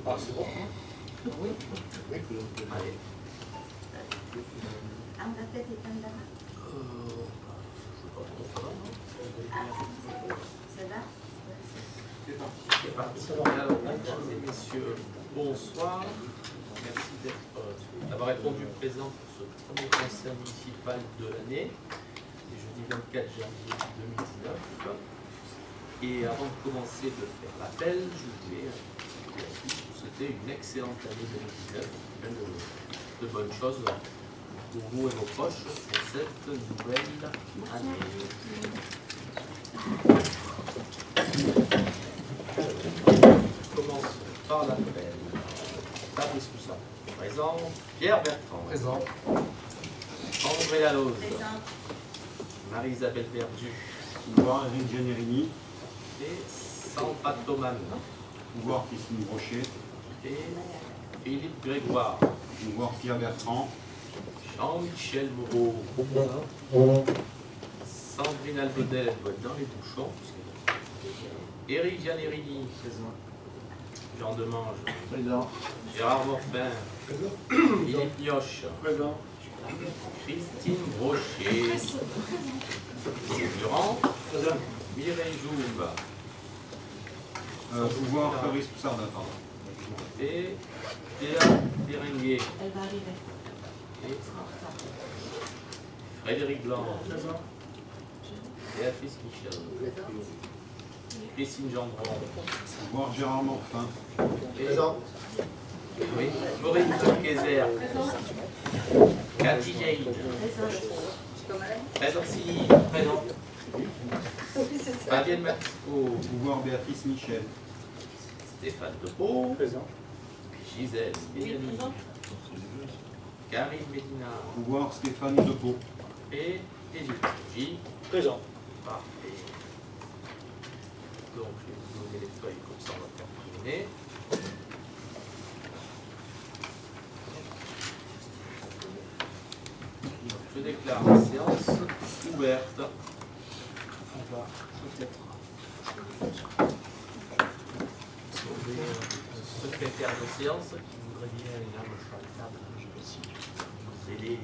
Ah, c'est bon? Oui. Allez. C'est parti. Alors, mesdames et messieurs, bonsoir. Merci d'avoir répondu présent pour ce premier conseil municipal de l'année, le jeudi 24 janvier 2019. Et avant de commencer de faire l'appel, je voulais vous souhaiter une excellente année 2019, pleine de bonnes choses pour vous et vos proches pour cette nouvelle année. Commence par l'appel. Fabrice Poussin, présent. Pierre Bertrand, Présent. André Lalose, Marie-Isabelle Verdu, Pouvoir Eric Giannerini, et Sandra Thoman, pouvoir Christine Brochet, et Philippe Grégoire, pouvoir Pierre Bertrand, Jean-Michel Moreau, Sandrine Albedel, elle doit être dans les bouchons. Éric Giannerini, présent. Jean Demange, Présent. Gérard Morfin, Philippe Mioche, Présent. Christine Brochet, Durand, Présent. Mireille Jouve, pouvoir Fabrice Poussardin, pardon. et Théa Berenguer, Elle va arriver. et Frédéric Blanc, Présent. Béatrice Michel, Christine Gendron, Pouvoir Gérard Morfin, et Présent. oui, Maureen Kayser, Cathy Jane, présent Silly, présent, Fabienne Matisco, pouvoir Béatrice Michel, Stéphane Depot, Présent. Gisèle Béniani, Karine Medina pouvoir Stéphane Depot, et Élie J. Présent. Parfait. Donc, je vais vous donner les feuilles comme ça, on va faire terminer. Donc, je déclare la séance ouverte. On va peut-être sauver le secrétaire de séance qui voudrait bien aller là, me faire la table. Je vais essayer de vous aider.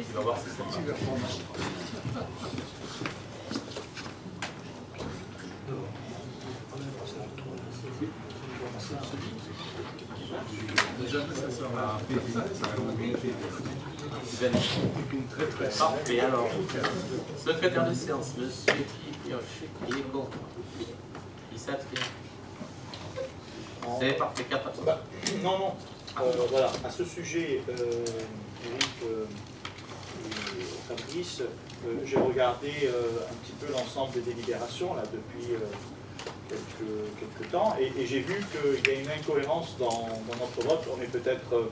Tu vas voir si ça marche. Parfait, alors, secrétaire de séance, monsieur Philippe Mioche, il est contre. Il s'abstient. C'est parfait, 4 abstentions. Bah, non. Voilà, à ce sujet, Eric et Fabrice, j'ai regardé un petit peu l'ensemble des délibérations là, depuis quelques temps, et j'ai vu qu'il y a une incohérence dans notre vote. On est peut-être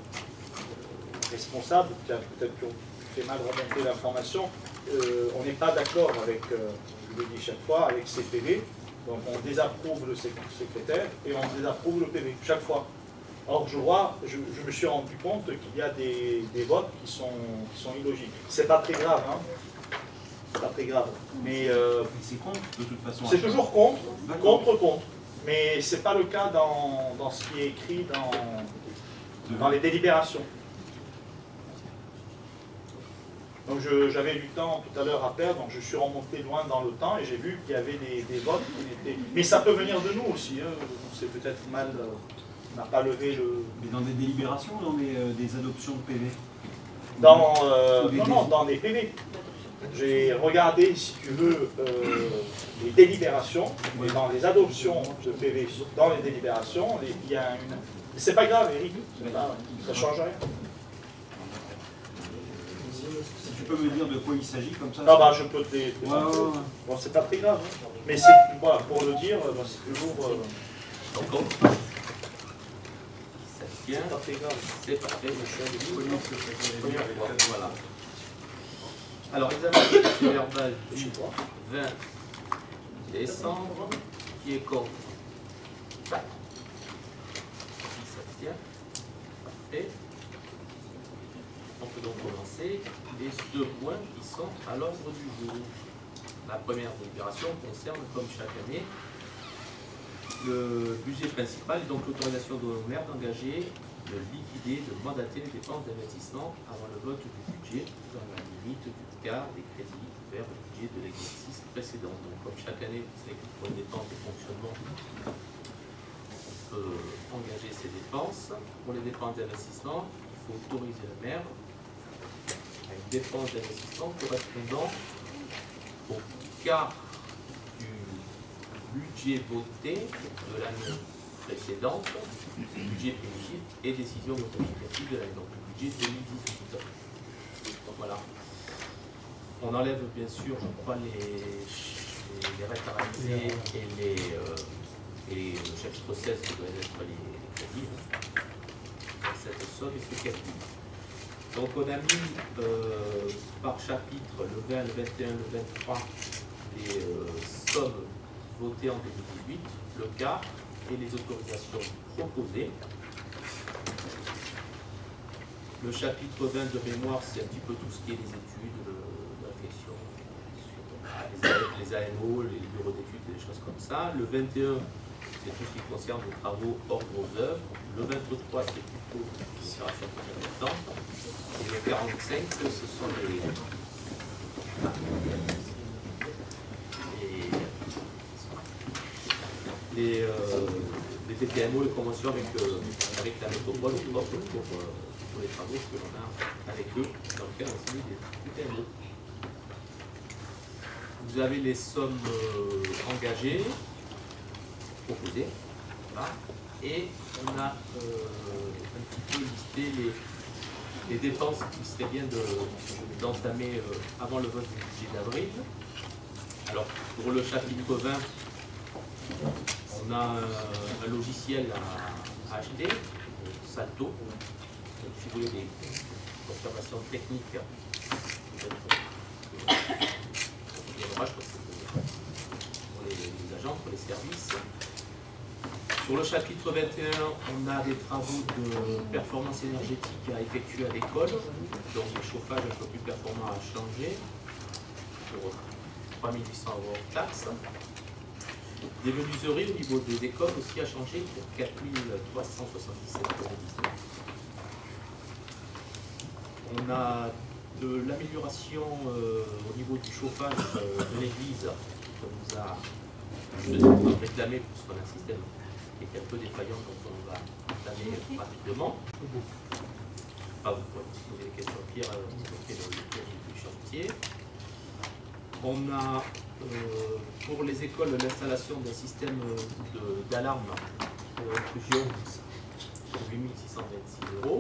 responsable, peut-être qu'on fait mal remonter l'information. On n'est pas d'accord avec, je le dis chaque fois, avec ces PV. Donc on désapprouve le secrétaire et on désapprouve le PV, chaque fois. Or je me suis rendu compte qu'il y a des votes qui sont illogiques. C'est pas très grave, hein. C'est pas très grave. Mais c'est contre de toute façon. c'est toujours contre. Mais c'est pas le cas dans ce qui est écrit dans les délibérations. Donc j'avais du temps tout à l'heure à perdre, donc je suis remonté loin dans le temps et j'ai vu qu'il y avait des votes qui étaient... Mais ça peut venir de nous aussi, hein. On s'est peut-être mal... on n'a pas levé le... Mais dans des délibérations ou dans des adoptions de PV? Non, dans les PV. J'ai regardé, si tu veux, les délibérations, et dans les adoptions de PV, dans les délibérations, il y a une... C'est pas grave, Eric, ça ne change rien. Si tu peux me dire de quoi il s'agit comme ça? Ah bah je peux te les... Bon, c'est pas très grave, hein. Mais c'est, voilà, pour le dire, c'est toujours... s'abstient. Pas très grave. C'est parfait. Je suis avec vous. Première fois, voilà. Alors, examen du procès verbal du 20 décembre. Qui est contre? Qui s'abstient? Parfait. On peut donc commencer les deux points qui sont à l'ordre du jour. La première délibération concerne, comme chaque année, le budget principal, donc l'autorisation de maire d'engager, de liquider, de mandater les dépenses d'investissement avant le vote du budget dans la limite du quart des crédits vers le budget de l'exercice précédent. Donc comme chaque année, vous savez que pour les dépenses de fonctionnement, on peut engager ces dépenses. Pour les dépenses d'investissement, il faut autoriser le maire à une dépense d'investissement correspondant au quart du budget voté de l'année précédente, budget primitif et décision modificative de l'année, donc le budget 2018. Donc voilà. On enlève bien sûr, je crois, les restes à réaliser et le chapitre 16 qui doit être les crédits, cette somme et ce calcul. Donc on a mis par chapitre le 20, le 21, le 23 les sommes votées en 2018, le quart et les autorisations proposées. Le chapitre 20 de mémoire, c'est un petit peu tout ce qui est les études, la réflexion sur les AMO, les bureaux d'études, des choses comme ça. Le 21, c'est tout ce qui concerne les travaux hors gros œuvres. Le 23, c'est plutôt les opérations compétentes. Et le 45, ce sont les TPMO, les conventions avec la métropole pour les travaux que l'on a avec eux dans le cadre aussi des TPMO. Vous avez les sommes engagées, proposées, voilà. Et on a un petit peu listé les dépenses qu'il serait bien d'entamer avant le vote du budget d'avril. Alors, pour le chapitre 20, on a un logiciel à acheter, Salto. Donc, si vous voulez des observations techniques, je crois que c'est pour les agents, pour les services. Sur le chapitre 21, on a des travaux de performance énergétique à effectuer à l'école, donc le chauffage un peu plus performant à changer, pour 3 800 € hors taxe. Des menuiseries au niveau des écoles aussi à changer pour 4 377 €. On a de l'amélioration au niveau du chauffage de l'église qu'on nous a réclamé, puisqu'on a un système qui est un peu défaillant, donc on va entamer rapidement. Vous pouvez poser des questions au pire du chantier. On a pour les écoles l'installation d'un système d'alarme pour intrusion pour 8 626 €.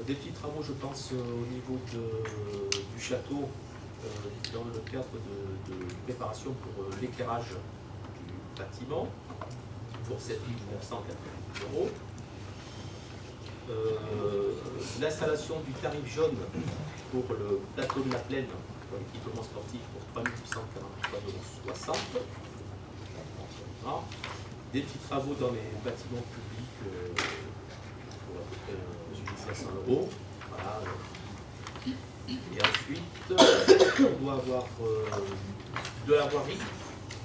Des petits travaux, je pense, au niveau du château, dans le cadre de préparation pour l'éclairage du bâtiment, pour 7 990 €. L'installation du tarif jaune pour le plateau de la Plaine, pour l'équipement sportif, pour 3 843,60 €. Des petits travaux dans les bâtiments publics pour à peu près 500 €. Voilà. Et ensuite, on doit avoir de la voirie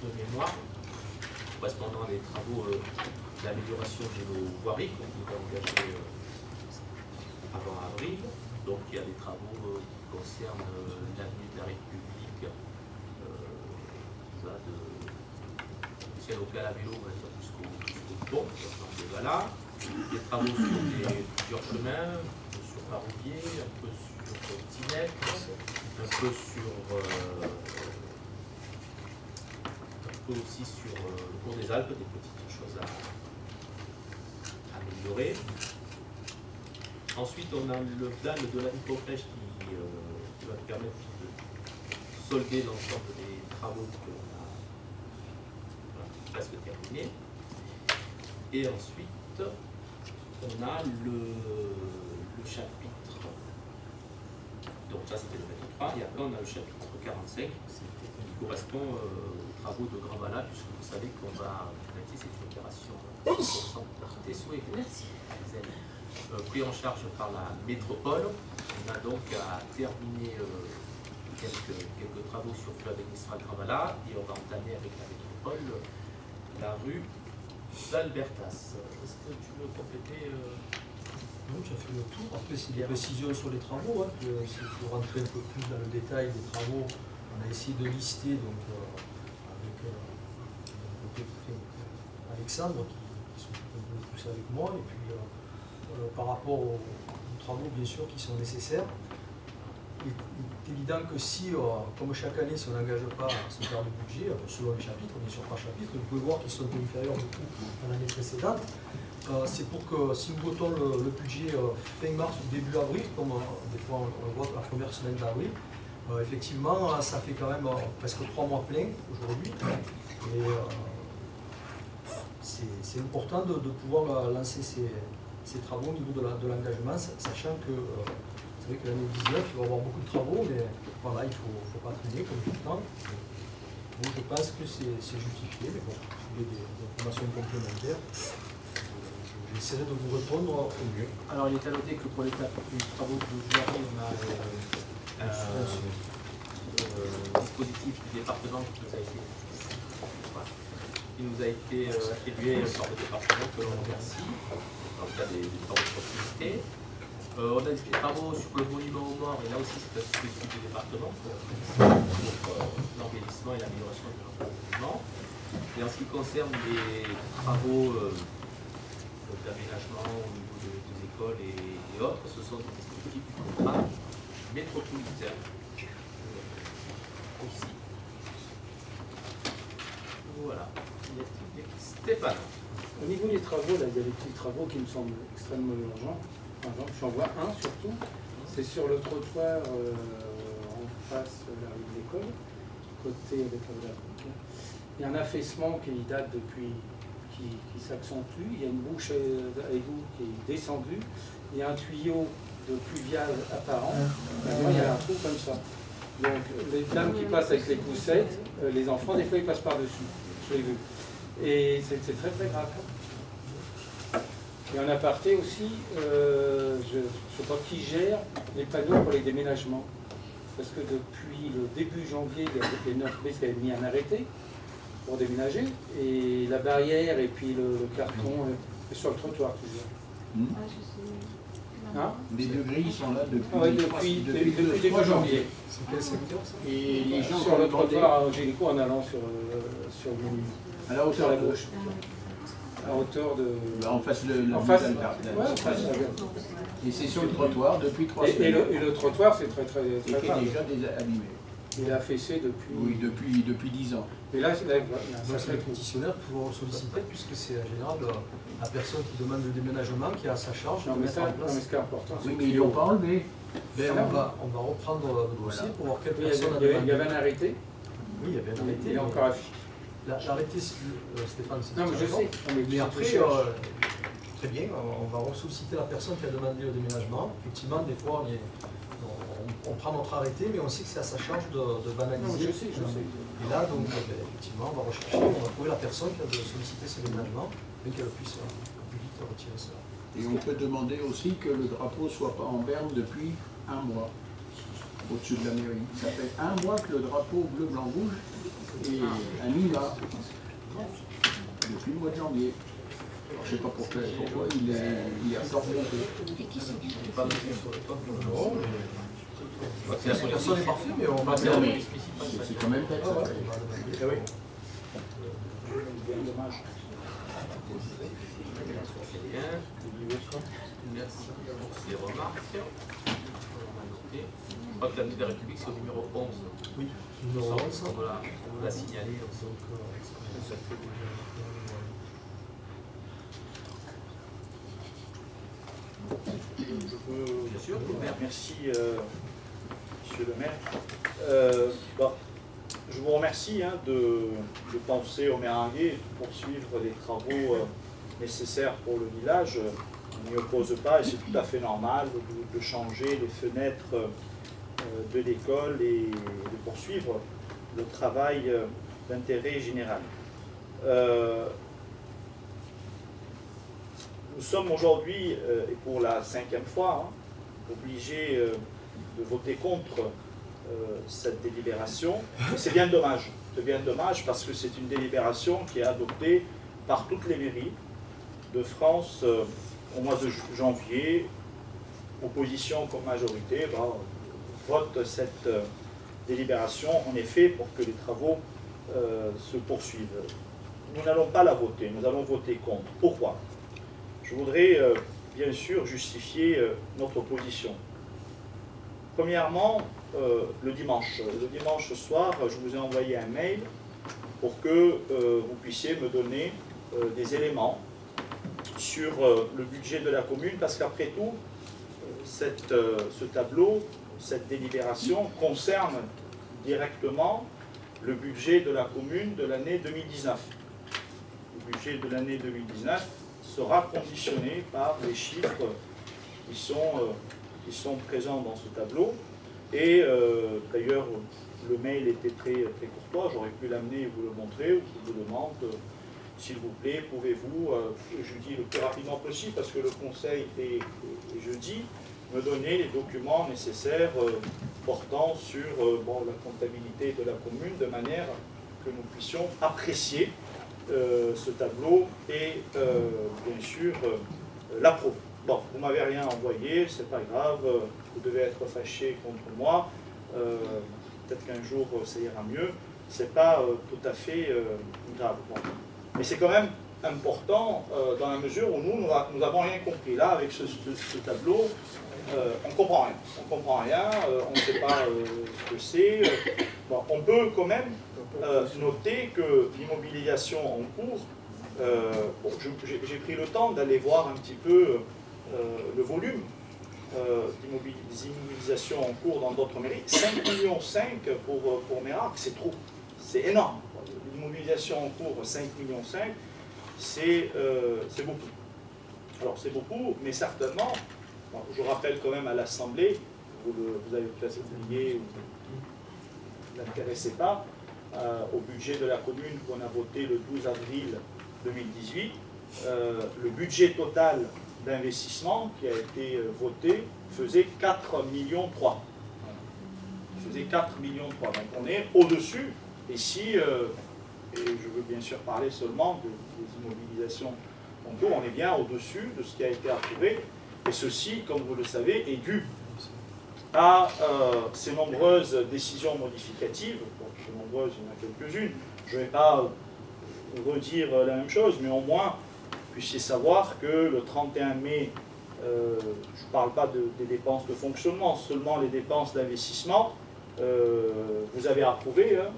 de mémoire, correspondant à des travaux d'amélioration de nos voiries qu'on doit engager avant avril. Donc il y a des travaux qui concernent l'avenue de la République, qui va du ciel local à vélo jusqu'au pont, voilà. Des travaux sur plusieurs chemins, sur Paroubier, un peu sur Tinec, un peu aussi sur le cours des Alpes, des petites choses à améliorer. Ensuite, on a le plan de la microflèche qui va permettre de solder l'ensemble des travaux que l'on a presque terminés. Et ensuite, on a le chapitre. Donc ça c'était le mètre 3, et après on a le chapitre 45 qui correspond aux travaux de Gravala, puisque vous savez qu'on va traiter cette opération 100% des souhaits pris en charge par la métropole. On a donc à terminer quelques travaux sur fleuve Mistral Gravala, et on va entamer avec la métropole la rue d'Albertas. Est-ce que tu veux compléter Non, ça fait le tour. Après, c'est des précisions sur les travaux. Hein, si il faut rentrer un peu plus dans le détail des travaux, on a essayé de lister donc, avec Alexandre qui s'occupe un peu de tout ça avec moi. Et puis, par rapport aux travaux, bien sûr, qui sont nécessaires, il est évident que si, comme chaque année, si on n'engage pas ce genre de budget, selon les chapitres, bien sûr par chapitre, vous pouvez voir qu'ils sont inférieurs beaucoup à l'année précédente. C'est pour que si nous votons le budget fin mars ou début avril, comme des fois on vote la première semaine d'avril, effectivement ça fait quand même presque 3 mois pleins aujourd'hui. Et c'est important de pouvoir lancer ces travaux au niveau de l'engagement, sachant que c'est vrai que l'année 19, il va y avoir beaucoup de travaux, mais voilà, il ne faut pas traîner comme tout le temps. Donc je pense que c'est justifié, mais bon, si vous voulez des informations complémentaires, j'essaierai de vous répondre au mieux. Alors, il est à noter que pour les travaux d'aujourd'hui, on a dispositif du département qui nous a été attribué par le département, que l'on remercie, dans le cas des travaux de proximité. On a des travaux sur le monument aux morts, et là aussi c'est un dispositif du département pour l'embellissement et l'amélioration de l'environnement. Et en ce qui concerne les travaux d'aménagement au niveau des écoles et autres, ce sont des dispositifs du contrat métropolitain. Aussi. Voilà. Stéphane. Au niveau des travaux, là, il y a des petits travaux qui me semblent extrêmement urgents. Par exemple, j'en vois un surtout, c'est sur le trottoir en face de la rue de l'école, côté avec la il y a un affaissement qui date depuis, qui s'accentue, il y a une bouche à égout qui est descendue, il y a un tuyau de pluvial apparent, maintenant il y a un trou comme ça. Donc les dames qui passent avec les poussettes, les enfants, des fois ils passent par-dessus, je l'ai vu. Et c'est très très grave. Et en aparté aussi, je ne sais pas qui gère les panneaux pour les déménagements. Parce que depuis le début janvier, les 9 qui avaient mis un arrêté pour déménager. Et la barrière et puis le carton est sur le trottoir toujours. Hein? Les degrés ils sont là depuis début janvier. C'est quel secteur ça? Et les gens sur le trottoir à Angélico en allant sur à la hauteur de la gauche. À hauteur de... en face de la et c'est sur le trottoir depuis 3 semaines. Et le trottoir, c'est très grave. Déjà abîmé. Il a affaissé depuis... Oui, depuis 10 ans. Et là, c'est le pétitionnaire pour solliciter, puisque c'est en général la personne qui demande le déménagement qui a à sa charge de mettre en place. Non, mais ce qui est important, oui, mais ils ne l'ont pas enlevé. Ben, on va reprendre le dossier pour voir quelle personne a demandé. Il y avait un arrêté. Oui, il y avait un arrêté. Il est encore affiché. L'arrêté, Stéphane, c'est non, mais je sais. Mais après, très bien, on va ressolliciter la personne qui a demandé le déménagement. Effectivement, des fois, on prend notre arrêté, mais on sait que c'est à sa charge de banaliser. Non, je sais. Et là, donc, effectivement, on va rechercher, on va trouver la personne qui a sollicité ce déménagement, et qu'elle puisse plus vite retirer cela. Et on peut demander aussi que le drapeau ne soit pas en berne depuis 1 mois, au-dessus de la mairie. Ça fait 1 mois que le drapeau bleu-blanc-rouge est à mi-mât, depuis le mois de janvier. Alors, je ne sais pas pourquoi il est encore monté. Personne n'est parfait, mais on va faire. C'est quand même bête. Merci pour ces remarques. On a noté. Je crois que l'avenue de la République, c'est au numéro 11. Oui, numéro 11. On l'a signalé. Bien sûr, merci Monsieur le maire. Bon, je vous remercie de penser au Méringuet et de poursuivre les travaux nécessaire pour le village, on n'y oppose pas et c'est tout à fait normal de changer les fenêtres de l'école et de poursuivre le travail d'intérêt général. Nous sommes aujourd'hui, et pour la 5e fois, obligés de voter contre cette délibération. C'est bien dommage. C'est bien dommage parce que c'est une délibération qui est adoptée par toutes les mairies de France au mois de janvier. Opposition comme majorité vote cette délibération en effet pour que les travaux se poursuivent. Nous n'allons pas la voter, nous allons voter contre. Pourquoi? Je voudrais bien sûr justifier notre position. Premièrement, le dimanche soir, je vous ai envoyé un mail pour que vous puissiez me donner des éléments sur le budget de la commune, parce qu'après tout, ce tableau, cette délibération concerne directement le budget de la commune de l'année 2019. Le budget de l'année 2019 sera conditionné par les chiffres qui sont présents dans ce tableau. Et d'ailleurs, le mail était très courtois, j'aurais pu l'amener et vous le montrer. Je vous demande, s'il vous plaît, pouvez-vous, je dis le plus rapidement possible, parce que le conseil est jeudi, me donner les documents nécessaires portant sur la comptabilité de la commune, de manière que nous puissions apprécier ce tableau et bien sûr l'approuver. Bon, vous ne m'avez rien envoyé, c'est pas grave, vous devez être fâché contre moi, peut-être qu'un jour ça ira mieux, c'est pas tout à fait grave. Bon. Mais c'est quand même important dans la mesure où nous n'avons rien compris. Là, avec ce tableau, on ne comprend rien. On ne comprend rien, on ne sait pas ce que c'est. Bon, on peut quand même noter que l'immobilisation en cours, j'ai pris le temps d'aller voir un petit peu le volume d'immobilisation en cours dans d'autres mairies. 5,5 millions pour Mérac, c'est trop, c'est énorme. L'immobilisation en cours, 5,5 millions, c'est beaucoup. Alors c'est beaucoup, mais certainement, je rappelle quand même à l'Assemblée, vous avez peut-être oublié, vous ne l'intéressez pas, au budget de la commune qu'on a voté le 12 avril 2018, le budget total d'investissement qui a été voté faisait 4,3 millions. Faisait 4,3 millions. Donc on est au-dessus. Et si, et je veux bien sûr parler seulement des immobilisations en cours, on est bien au-dessus de ce qui a été approuvé. Et ceci, comme vous le savez, est dû à ces nombreuses décisions modificatives. Bon, ces nombreuses, il y en a quelques-unes. Je ne vais pas redire la même chose, mais au moins, vous puissiez savoir que le 31 mai, je ne parle pas des dépenses de fonctionnement, seulement les dépenses d'investissement, vous avez approuvé, hein,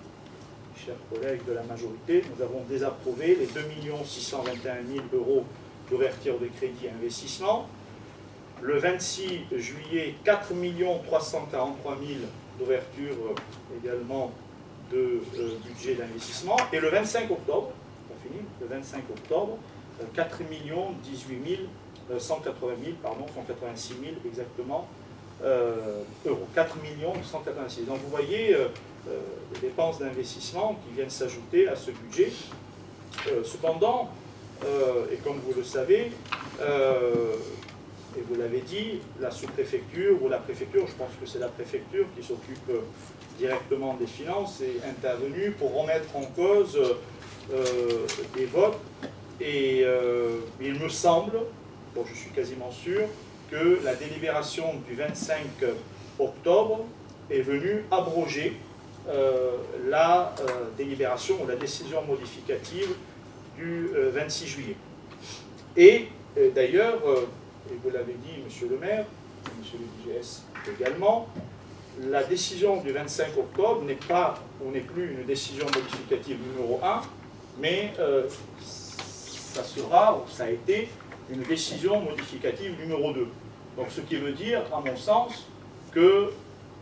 chers collègues de la majorité, nous avons désapprouvé les 2 621 000 € d'ouverture de crédit et investissement. Le 26 juillet, 4 343 000 d'ouverture également de budget d'investissement. Et le 25 octobre, on fini, le 25 octobre, 4 18 180 000, pardon, 186 000 exactement, euros. 4 186 000. Donc vous voyez les dépenses d'investissement qui viennent s'ajouter à ce budget. Cependant, et comme vous le savez, et vous l'avez dit, la sous-préfecture ou la préfecture, je pense que c'est la préfecture qui s'occupe directement des finances, est intervenue pour remettre en cause des votes. Et il me semble, bon, je suis quasiment sûr, que la délibération du 25 octobre est venue abroger la délibération ou la décision modificative du 26 juillet. Et d'ailleurs, et vous l'avez dit, monsieur le maire, monsieur le DGS également, la décision du 25 octobre n'est plus une décision modificative numéro 1, mais ça a été une décision modificative numéro 2. Donc ce qui veut dire, à mon sens, que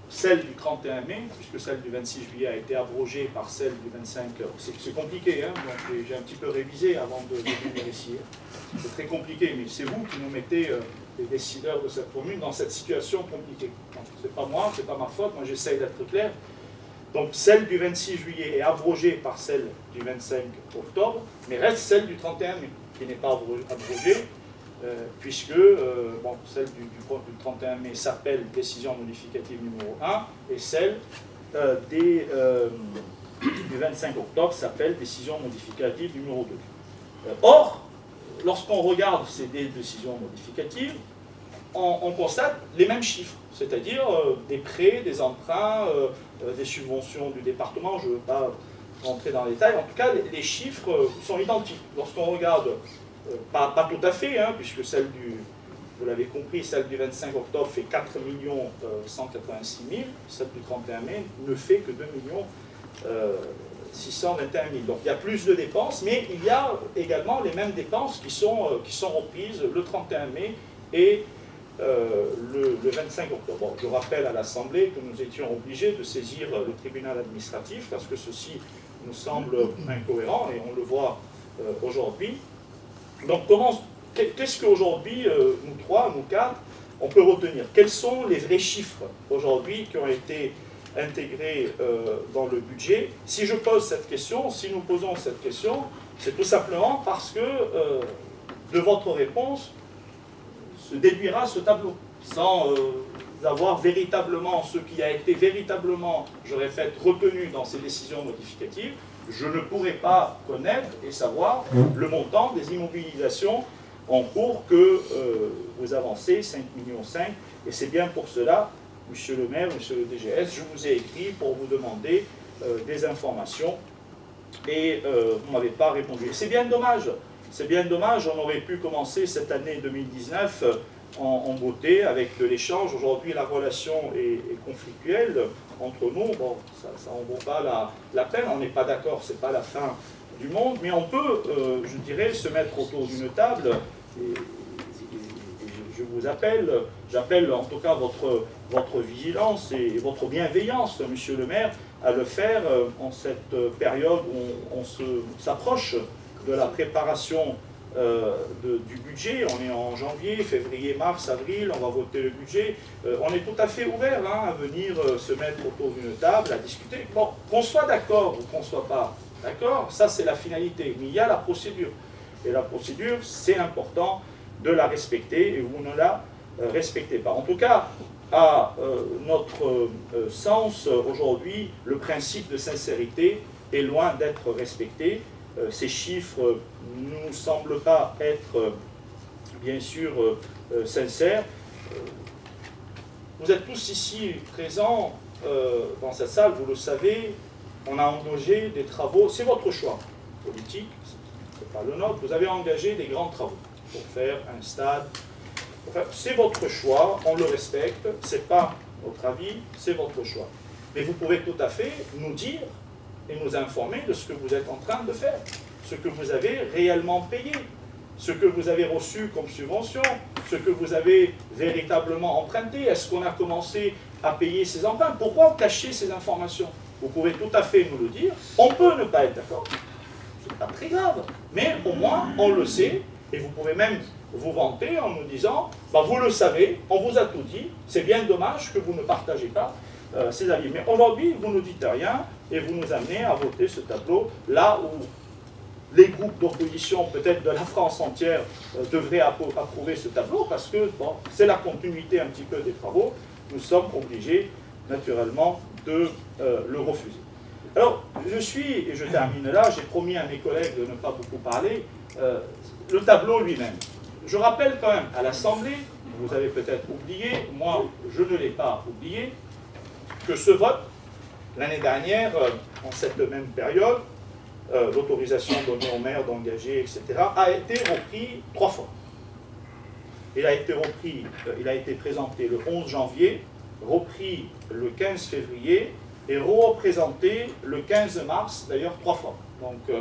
celle du 31 mai, puisque celle du 26 juillet a été abrogée par celle du 25... C'est compliqué, hein, donc j'ai un petit peu révisé avant de venir ici. C'est très compliqué, mais c'est vous qui nous mettez, les décideurs de cette commune, dans cette situation compliquée. C'est pas moi, c'est pas ma faute, moi j'essaye d'être clair. Donc celle du 26 juillet est abrogée par celle du 25 octobre, mais reste celle du 31 mai, qui n'est pas abrogée, puisque bon, celle du 31 mai s'appelle décision modificative numéro 1, et celle du 25 octobre s'appelle décision modificative numéro 2. Or, lorsqu'on regarde ces décisions modificatives, on constate les mêmes chiffres, c'est-à-dire des prêts, des emprunts, des subventions du département. Je ne veux pas rentrer dans les détails. En tout cas, les chiffres sont identiques. Lorsqu'on regarde, pas tout à fait, hein, puisque celle du, vous l'avez compris, celle du 25 octobre fait 4 186 000, celle du 31 mai ne fait que 2 621 000. Donc il y a plus de dépenses, mais il y a également les mêmes dépenses qui sont reprises le 31 mai et le 25 octobre. Bon, je rappelle à l'Assemblée que nous étions obligés de saisir le tribunal administratif parce que ceci nous semble incohérent et on le voit aujourd'hui. Donc qu'est-ce qu'aujourd'hui, nous trois, nous quatre, on peut retenir? Quels sont les vrais chiffres aujourd'hui qui ont été intégrés dans le budget? Si je pose cette question, si nous posons cette question, c'est tout simplement parce que de votre réponse se déduira ce tableau, sans avoir véritablement ce qui a été véritablement, je répète, retenu dans ces décisions modificatives. Je ne pourrais pas connaître et savoir le montant des immobilisations en cours que vous avancez, 5,5 millions, et c'est bien pour cela, Monsieur le maire, Monsieur le DGS, je vous ai écrit pour vous demander des informations et vous ne m'avez pas répondu. C'est bien dommage. C'est bien dommage, on aurait pu commencer cette année 2019 en beauté avec de l'échange. Aujourd'hui, la relation est conflictuelle entre nous. Bon, ça en vaut pas la peine, on n'est pas d'accord, c'est pas la fin du monde, mais on peut, je dirais, se mettre autour d'une table et je vous appelle, j'appelle en tout cas votre vigilance et votre bienveillance, Monsieur le maire, à le faire en cette période où on s'approche de la préparation du budget. On est en janvier, février, mars, avril, on va voter le budget. On est tout à fait ouvert hein, à venir se mettre autour d'une table, à discuter. Bon, qu'on soit d'accord ou qu'on ne soit pas d'accord, ça c'est la finalité. Mais il y a la procédure. Et la procédure, c'est important de la respecter et vous ne la respectez pas. En tout cas, à notre sens, aujourd'hui, le principe de sincérité est loin d'être respecté. Ces chiffres ne nous semblent pas être, bien sûr, sincères. Vous êtes tous ici présents dans cette salle, vous le savez, on a engagé des travaux, c'est votre choix politique, c'est pas le nôtre, vous avez engagé des grands travaux pour faire un stade. Enfin, c'est votre choix, on le respecte, c'est pas notre avis, c'est votre choix. Mais vous pouvez tout à fait nous dire et nous informer de ce que vous êtes en train de faire, ce que vous avez réellement payé, ce que vous avez reçu comme subvention, ce que vous avez véritablement emprunté. Est-ce qu'on a commencé à payer ces emprunts? Pourquoi cacher ces informations? Vous pouvez tout à fait nous le dire. On peut ne pas être d'accord, c'est pas très grave, mais au moins on le sait, et vous pouvez même vous vanter en nous disant, bah, vous le savez, on vous a tout dit, c'est bien dommage que vous ne partagez pas ces avis. Mais aujourd'hui, vous ne dites rien et vous nous amenez à voter ce tableau là où les groupes d'opposition, peut-être de la France entière, devraient approuver ce tableau parce que bon, c'est la continuité un petit peu des travaux. Nous sommes obligés, naturellement, de le refuser. Alors, et je termine là, j'ai promis à mes collègues de ne pas beaucoup parler, le tableau lui-même. Je rappelle quand même à l'Assemblée, vous avez peut-être oublié, moi je ne l'ai pas oublié, que ce vote, l'année dernière, en cette même période, l'autorisation donnée au maire d'engager, etc., a été repris 3 fois. Il a été présenté le 11 janvier, repris le 15 février et représenté le 15 mars, d'ailleurs 3 fois. Donc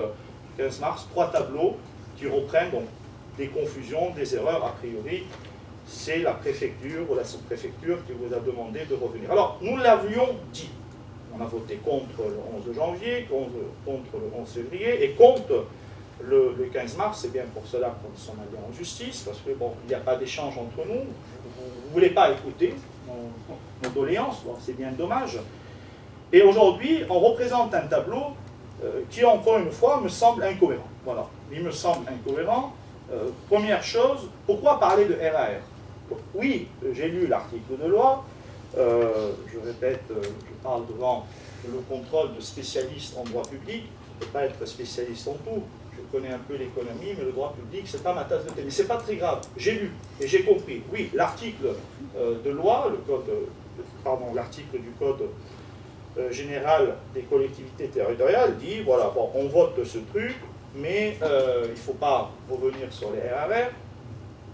15 mars, 3 tableaux qui reprennent donc des confusions, des erreurs a priori c'est la préfecture ou la sous-préfecture qui vous a demandé de revenir. Alors, nous l'avions dit. On a voté contre le 11 janvier, contre le 11 février et contre le 15 mars. C'est bien pour cela qu'on s'en allait en justice, parce que bon, il n'y a pas d'échange entre nous. Vous ne voulez pas écouter nos doléances, bon, c'est bien dommage. Et aujourd'hui, on représente un tableau qui, encore une fois, me semble incohérent. Voilà, il me semble incohérent. Première chose, pourquoi parler de RAR? Oui, j'ai lu l'article de loi. Je répète, je parle devant le contrôle de spécialistes en droit public. Je ne peux pas être spécialiste en tout. Je connais un peu l'économie, mais le droit public, c'est pas ma tasse de thé. Mais c'est pas très grave. J'ai lu et j'ai compris. Oui, l'article de loi, l'article du code général des collectivités territoriales dit, voilà, bon, on vote ce truc, mais il ne faut pas revenir sur les RRR,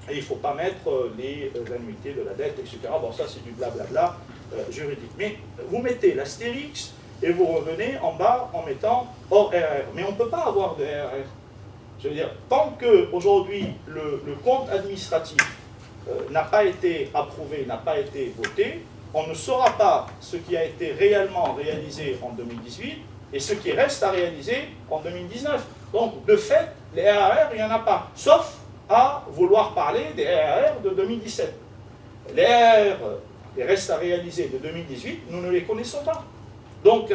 et il ne faut pas mettre les annuités de la dette, etc. Bon, ça c'est du blablabla juridique. Mais vous mettez l'astérix et vous revenez en bas en mettant hors RRR. Mais on ne peut pas avoir de RRR. Je veux dire, tant qu'aujourd'hui le compte administratif n'a pas été approuvé, n'a pas été voté, on ne saura pas ce qui a été réellement réalisé en 2018 et ce qui reste à réaliser en 2019. Donc, de fait, les RRR, il n'y en a pas. Sauf à vouloir parler des RRR de 2017. Les RRR, les restes à réaliser de 2018, nous ne les connaissons pas. Donc,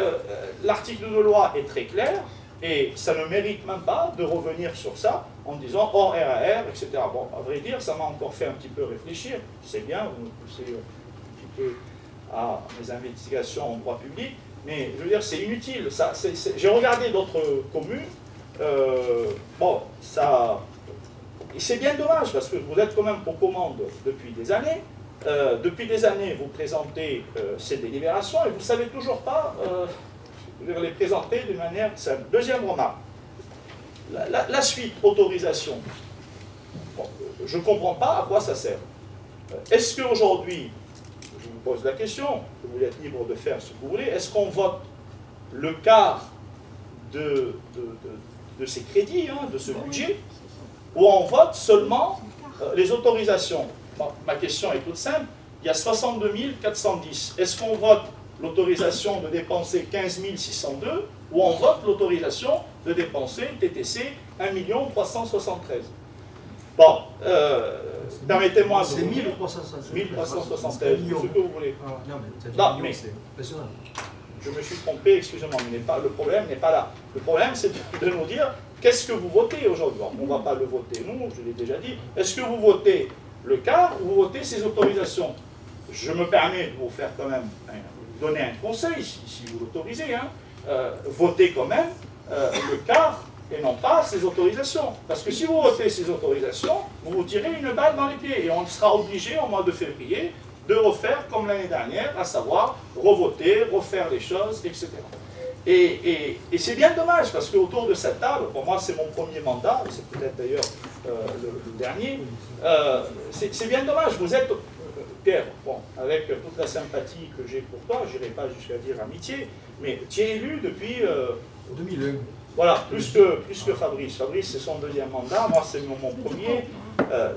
l'article de loi est très clair et ça ne mérite même pas de revenir sur ça en disant hors RRR, etc. Bon, à vrai dire, ça m'a encore fait un petit peu réfléchir. C'est bien, vous me poussez un petit peu à mes investigations en droit public, mais je veux dire, c'est inutile. J'ai regardé d'autres communes. Bon, ça... Et c'est bien dommage, parce que vous êtes quand même aux commandes depuis des années. Depuis des années, vous présentez ces délibérations et vous ne savez toujours pas les présenter d'une manière simple. Deuxième remarque. La suite, autorisation. Bon, je ne comprends pas à quoi ça sert. Est-ce qu'aujourd'hui, je vous pose la question, vous êtes libre de faire ce que vous voulez, est-ce qu'on vote le quart de ces crédits, hein, de ce budget, ou on vote seulement les autorisations? Bon, ma question est toute simple. Il y a 62 410. Est-ce qu'on vote l'autorisation de dépenser 15 602 ou on vote l'autorisation de dépenser TTC 1 373 000? Bon, permettez-moi de... C'est 1373. 1373, ce que vous voulez. Non, mais c'est impressionnant. Je me suis trompé, excusez-moi, mais le problème n'est pas là. Le problème, c'est de nous dire, qu'est-ce que vous votez aujourd'hui? On ne va pas le voter, nous, je l'ai déjà dit. Est-ce que vous votez le quart ou vous votez ces autorisations? Je me permets de vous faire quand même donner un conseil, si vous l'autorisez. Hein. Votez quand même le quart et non pas ces autorisations. Parce que si vous votez ces autorisations, vous vous tirez une balle dans les pieds et on sera obligé au mois de février de refaire comme l'année dernière, à savoir revoter, refaire les choses, etc. Et c'est bien dommage, parce qu'autour de cette table, pour moi c'est mon premier mandat, c'est peut-être d'ailleurs le dernier, c'est bien dommage, vous êtes, Pierre, bon, avec toute la sympathie que j'ai pour toi, je n'irai pas jusqu'à dire amitié, mais tu es élu depuis... 2001. Voilà, plus que Fabrice. Fabrice, c'est son deuxième mandat, moi c'est mon premier.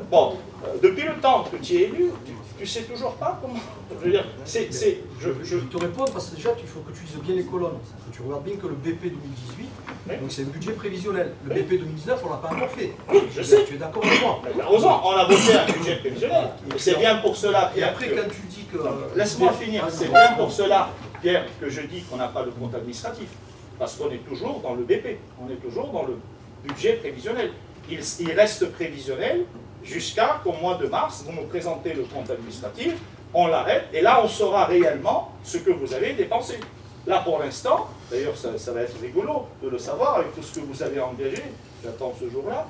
Bon, depuis le temps que tu es élu, tu sais toujours pas comment... Je veux dire, Je vais te répondre parce que déjà, il faut que tu lises bien les colonnes. Que tu regardes bien que le BP 2018, oui. Donc c'est un budget prévisionnel. Le BP 2019, on ne l'a pas encore fait. Oui, je sais. Tu es d'accord avec moi? Heureusement, on a voté un budget prévisionnel. C'est bien pour cela, Pierre. Et après, quand tu dis que... Laisse-moi finir. C'est bien pour cela, Pierre, que je dis qu'on n'a pas le compte administratif. Parce qu'on est toujours dans le BP. On est toujours dans le budget prévisionnel. Il reste prévisionnel jusqu'à qu'au mois de mars, vous nous présentez le compte administratif, on l'arrête, et là on saura réellement ce que vous avez dépensé. Là pour l'instant, d'ailleurs ça va être rigolo de le savoir avec tout ce que vous avez engagé, j'attends ce jour-là,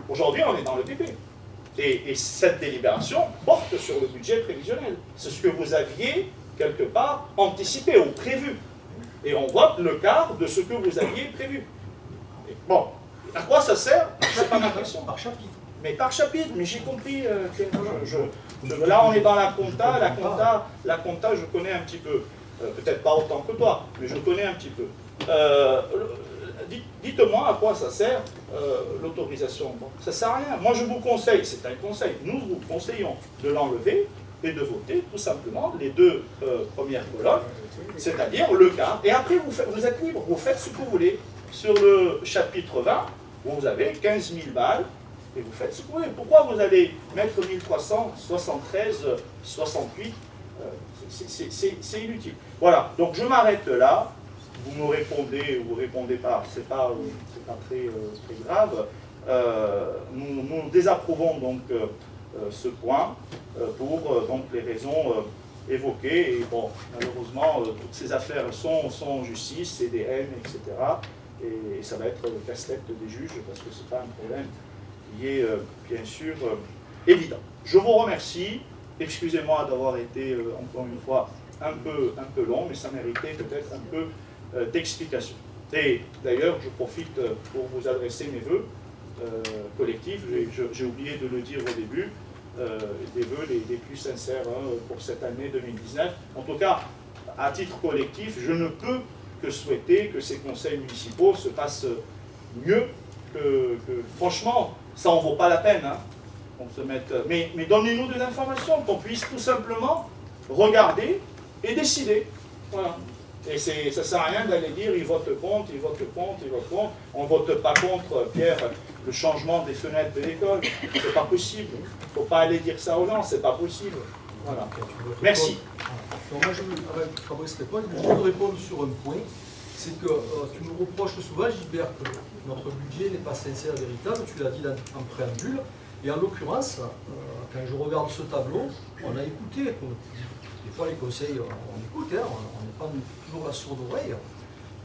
aujourd'hui on est dans le BP. Et cette délibération porte sur le budget prévisionnel. C'est ce que vous aviez quelque part anticipé ou prévu. Et on vote le quart de ce que vous aviez prévu. Et bon. À quoi ça sert? C'est pas ma question. Par chapitre. Mais par chapitre, mais j'ai compris. Là, on est dans la compta. La compta, je connais un petit peu. Peut-être pas autant que toi, mais je connais un petit peu. dites-moi à quoi ça sert l'autorisation. Bon, ça ne sert à rien. Moi, je vous conseille, c'est un conseil, nous vous conseillons de l'enlever et de voter tout simplement les deux premières colonnes, c'est-à-dire le quart. Et après, vous êtes libre, vous faites ce que vous voulez. Sur le chapitre 20, vous avez 15 000 balles et vous faites ce que vous voulez. Pourquoi vous allez mettre 1373, 68 c'est inutile. Voilà, donc je m'arrête là. Vous me répondez ou vous ne répondez pas, c'est pas très grave. Nous désapprouvons donc ce point pour donc les raisons évoquées. Et bon, malheureusement, toutes ces affaires sont en justice, CDN, etc. Et ça va être le casse-tête des juges parce que ce n'est pas un problème qui est bien sûr évident. Je vous remercie. Excusez-moi d'avoir été encore une fois un peu long, mais ça méritait peut-être un peu d'explication. Et d'ailleurs, je profite pour vous adresser mes vœux collectifs. J'ai oublié de le dire au début, des vœux les plus sincères pour cette année 2019. En tout cas, à titre collectif, je ne peux que souhaiter que ces conseils municipaux se passent mieux que franchement, ça en vaut pas la peine. Hein, qu'on se mette, mais donnez-nous des informations, qu'on puisse tout simplement regarder et décider. Voilà. Et ça ne sert à rien d'aller dire il vote contre, il vote contre, il vote contre. On ne vote pas contre, Pierre, le changement des fenêtres de l'école. C'est pas possible. Il ne faut pas aller dire ça aux gens, c'est pas possible. Voilà. Merci. Donc moi, avec Fabrice répond, je voudrais répondre sur un point. C'est que tu nous reproches souvent, Gilbert, que notre budget n'est pas sincère et véritable. Tu l'as dit en préambule. Et en l'occurrence, quand je regarde ce tableau, on a écouté, des fois les conseils, on écoute, hein, on n'est pas toujours la sourde oreille.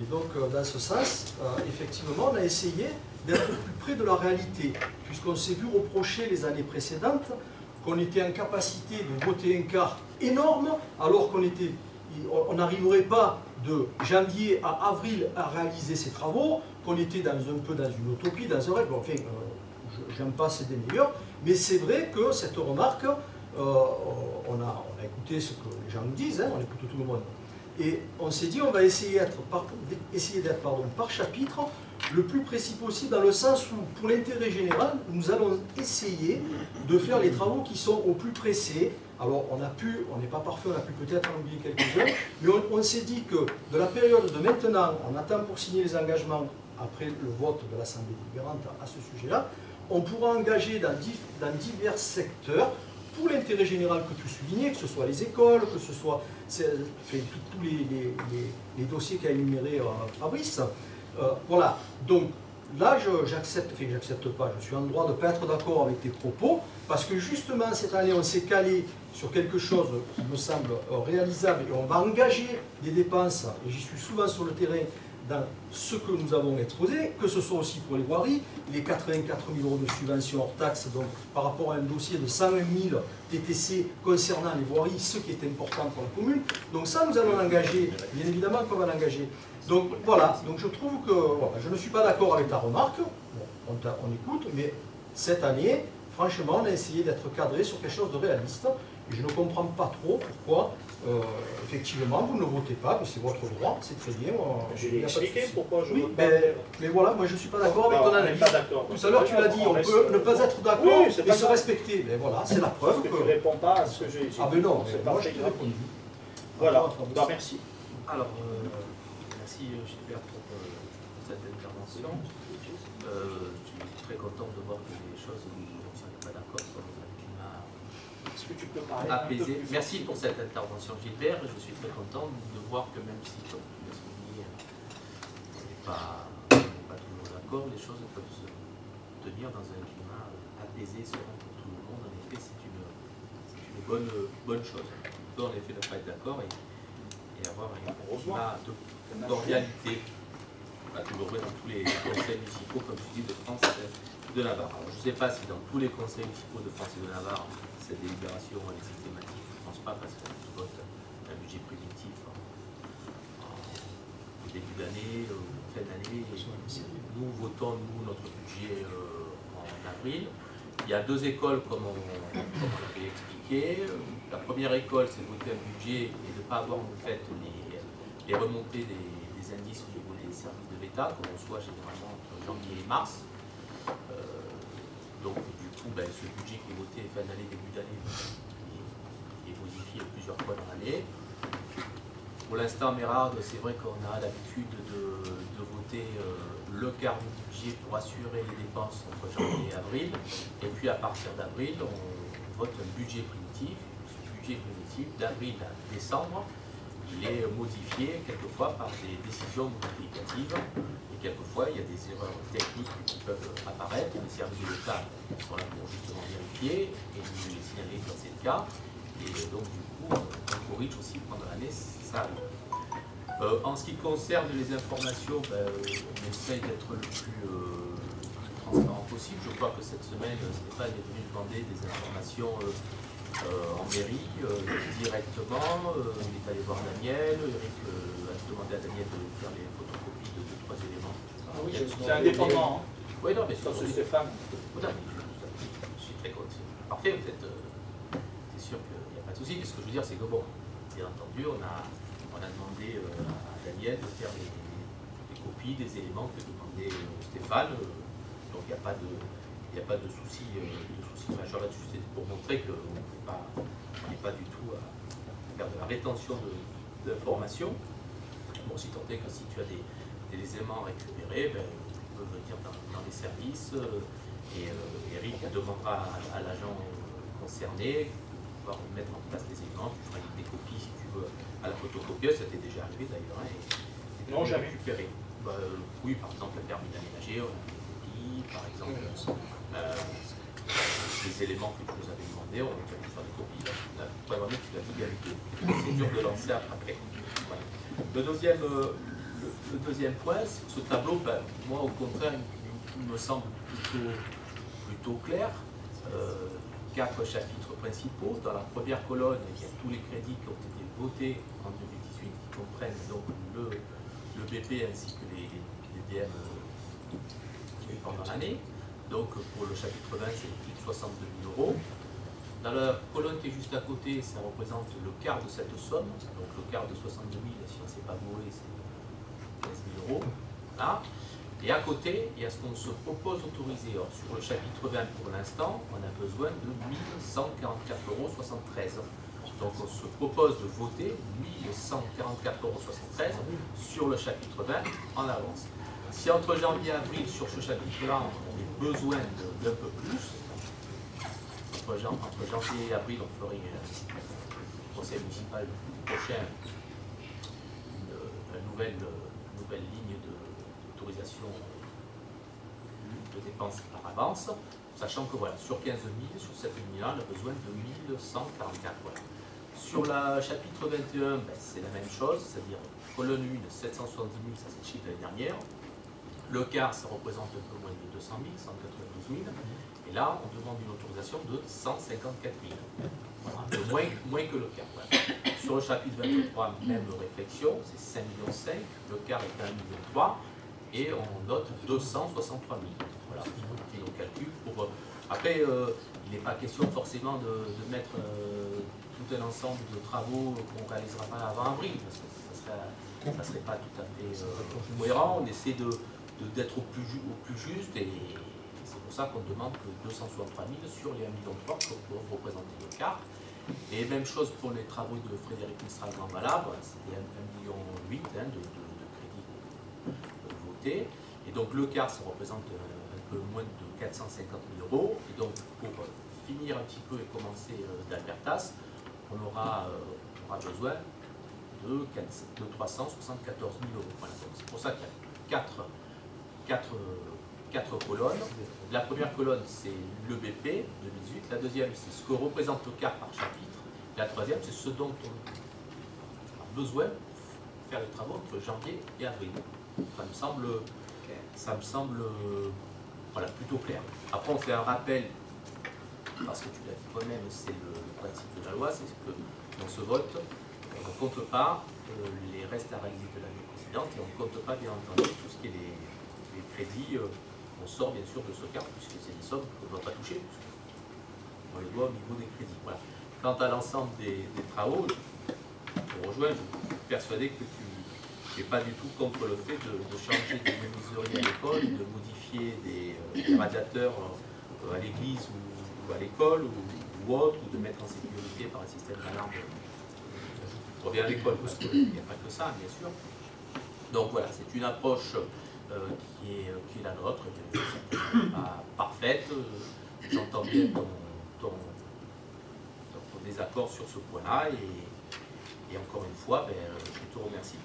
Et donc, dans ce sens, effectivement, on a essayé d'être plus près de la réalité, puisqu'on s'est vu reprocher les années précédentes qu'on était en capacité de voter un quart énorme, alors qu'on n'arriverait pas de janvier à avril à réaliser ces travaux, qu'on était un peu dans une utopie, dans un rêve. Enfin, j'aime pas, c'est des meilleurs, mais c'est vrai que cette remarque, on a écouté ce que les gens nous disent, hein, on écoute tout le monde, et on s'est dit on va essayer d'être par chapitre le plus précis possible, dans le sens où, pour l'intérêt général, nous allons essayer de faire les travaux qui sont au plus pressés. Alors on n'est pas parfait, on a pu peut-être en oublier quelques-uns, mais on s'est dit que de la période de maintenant, on attend pour signer les engagements après le vote de l'Assemblée délibérante à ce sujet-là, on pourra engager dans divers secteurs, pour l'intérêt général que tu soulignais, que ce soit les écoles, que ce soit tous les dossiers qu'a énuméré Fabrice. Voilà, donc là j'accepte pas, je suis en droit de ne pas être d'accord avec tes propos, parce que justement cette année on s'est calé sur quelque chose qui me semble réalisable, et on va engager des dépenses, et j'y suis souvent sur le terrain, dans ce que nous avons exposé, que ce soit aussi pour les voiries, les 84 000 € de subvention hors taxe, donc par rapport à un dossier de 120 000 TTC concernant les voiries, ce qui est important pour la commune. Donc ça, nous allons l'engager, bien évidemment qu'on va l'engager. Donc voilà, donc je trouve que voilà, je ne suis pas d'accord avec ta remarque, bon, on écoute, mais cette année, franchement, on a essayé d'être cadré sur quelque chose de réaliste, et je ne comprends pas trop pourquoi effectivement, vous ne votez pas, mais c'est votre droit, c'est très bien. Je l'ai expliqué pourquoi je vote pas. Mais voilà, moi je ne suis pas d'accord avec ton analyse. Tout à l'heure tu l'as dit, on peut ne pas être d'accord et se respecter. Mais voilà, c'est la preuve que... Tu ne réponds pas à ce que j'ai dit. Ah ben non, moi je t'ai répondu. Voilà, merci. Alors, merci Gilbert pour cette intervention. Je suis très content de voir que les choses, on n'est pas d'accord sur le climat. Est-ce que tu peux parler apaisé. Merci pour cette intervention Gilbert. Je suis très content de voir que même si, comme tu l'as souligné, on n'est pas toujours d'accord, les choses peuvent se tenir dans un climat apaisé, serein pour tout le monde. En effet, c'est une bonne chose. On peut en effet ne pas être d'accord et avoir un climat de cordialité. On va toujours dans tous les conseils municipaux, comme tu dis, de France et de Navarre. Alors, je ne sais pas si dans tous les conseils municipaux de France et de Navarre, cette délibération elle est systématique. Je ne pense pas, parce qu'on vote un budget primitif au début d'année, fin d'année. Nous votons, notre budget en avril. Il y a deux écoles, comme on l'avait expliqué. La première école, c'est de voter un budget et de ne pas avoir en fait les remontées des indices au niveau des services de l'État, qu'on reçoit généralement entre janvier et mars. Donc du coup, ce budget qui est voté fin d'année, début d'année, est modifié plusieurs fois dans l'année. Pour l'instant, Mérard, c'est vrai qu'on a l'habitude de voter le quart du budget pour assurer les dépenses entre janvier et avril. Et puis à partir d'avril, on vote un budget primitif. Ce budget primitif, d'avril à décembre, il est modifié quelquefois par des décisions modificatives. Et quelquefois, il y a des erreurs techniques qui peuvent apparaître. Les services de l'État sont là pour justement vérifier et nous les signaler quand c'est le cas. Et donc, du coup, on corrige aussi pendant l'année, ça arrive. En ce qui concerne les informations, on essaye d'être le plus transparent possible. Je crois que cette semaine, Stéphane est venu demander des informations en mairie directement. Il est allé voir Daniel. Eric a demandé à Daniel de faire les photocopies de 2-3 éléments. Ah oui, c'est indépendant. Hein. Oui, non, mais c'est Stéphane. Je suis très content. Parfait, peut-être. C'est sûr qu'il n'y a pas de souci. Mais ce que je veux dire, c'est que bon, bien entendu, on a demandé à Daniel de faire des copies des éléments que demandait Stéphane. Donc il n'y a pas de souci majeur là-dessus. C'est pour montrer qu'on n'est pas du tout à faire de la rétention d'informations. Bon, si tant est que si tu as des éléments récupérés, tu peux venir dans les services et Eric demandera à l'agent concerné de pouvoir mettre en place des éléments. Tu feras des copies si tu veux à la photocopieuse, ça t'est déjà arrivé d'ailleurs. Non, jamais. Récupéré. Oui, par exemple, le permis d'aménager, on a des copies, par exemple, les éléments que tu nous avais demandé, on a pu faire des copies. Là, vraiment, tu l'as dit, il y a eu des procédures de lancer après. Voilà. Le deuxième point, ce tableau, moi, au contraire, il me semble plutôt clair. 4 chapitres principaux. Dans la première colonne, il y a tous les crédits qui ont été votés en 2018, qui comprennent donc le BP ainsi que les DM pendant l'année. Donc pour le chapitre 20, c'est plus de 62 000 €. Dans la colonne qui est juste à côté, ça représente le quart de cette somme. Donc le quart de 62 000, si on ne s'est pas bourré, c'est 15 000 €. Là. Et à côté, il y a ce qu'on se propose d'autoriser. Sur le chapitre 20, pour l'instant, on a besoin de 1144,73 €. Donc on se propose de voter 1144,73 € sur le chapitre 20 en avance. Si entre janvier et avril, sur ce chapitre-là, on a besoin d'un peu plus, entre janvier et avril, on ferait au conseil municipal prochain une nouvelle ligne d'autorisation de dépenses par avance, sachant que voilà, sur 15 000, sur cette ligne-là, on a besoin de 1144. Voilà. Sur le chapitre 21, c'est la même chose, c'est-à-dire colonne 1, 770 000, ça c'est le chiffre de l'année dernière. Le quart, ça représente un peu moins de 200 000, 192 000. Et là, on demande une autorisation de 154 000. Voilà, un peu moins que le quart. Voilà. Sur le chapitre 23, même réflexion, c'est 5,5 millions. Le quart est à 1,3 million. Et on note 263 000. Voilà, on fait nos calculs pour. Après, il n'est pas question forcément de mettre tout un ensemble de travaux qu'on ne réalisera pas avant avril, parce que ça ne serait pas tout à fait cohérent. On essaie d'être au plus juste, et c'est pour ça qu'on demande que 263 000 sur les 1,3 million pour représenter le quart. Et même chose pour les travaux de Frédéric Mistral Grand Valabre, c'était 1,8 million de crédits votés. Et donc le quart, ça représente un peu moins de 450 000 €. Et donc pour finir un petit peu et commencer d'Albertas, on aura besoin de 374 000 €. Voilà, c'est pour ça qu'il y a quatre colonnes. La première colonne, c'est le BP 2018. La deuxième, c'est ce que représente le quart par chapitre. La troisième, c'est ce dont on a besoin pour faire les travaux entre janvier et avril. Ça me semble voilà, plutôt clair. Après, on fait un rappel, parce que tu l'as dit toi-même, c'est le principe de la loi, c'est que dans ce vote, on ne compte pas les restes à réaliser de l'année précédente et on ne compte pas, bien entendu, tout ce qui est les crédits. On sort bien sûr de ce quart, puisque c'est des sommes qu'on ne doit pas toucher. On les doit au niveau des crédits. Voilà. Quant à l'ensemble des travaux, je te rejoins, je suis persuadé que suis pas du tout contre le fait de changer des menuiseries à l'école, de modifier des radiateurs à l'église ou à l'école ou autre, ou de mettre en sécurité par un système d'alarme. Je reviens à l'école parce qu'il n'y a pas que ça, bien sûr. Donc voilà, c'est une approche qui est la nôtre, qui n'est pas parfaite. J'entends bien ton désaccord sur ce point-là et encore une fois, je te remercie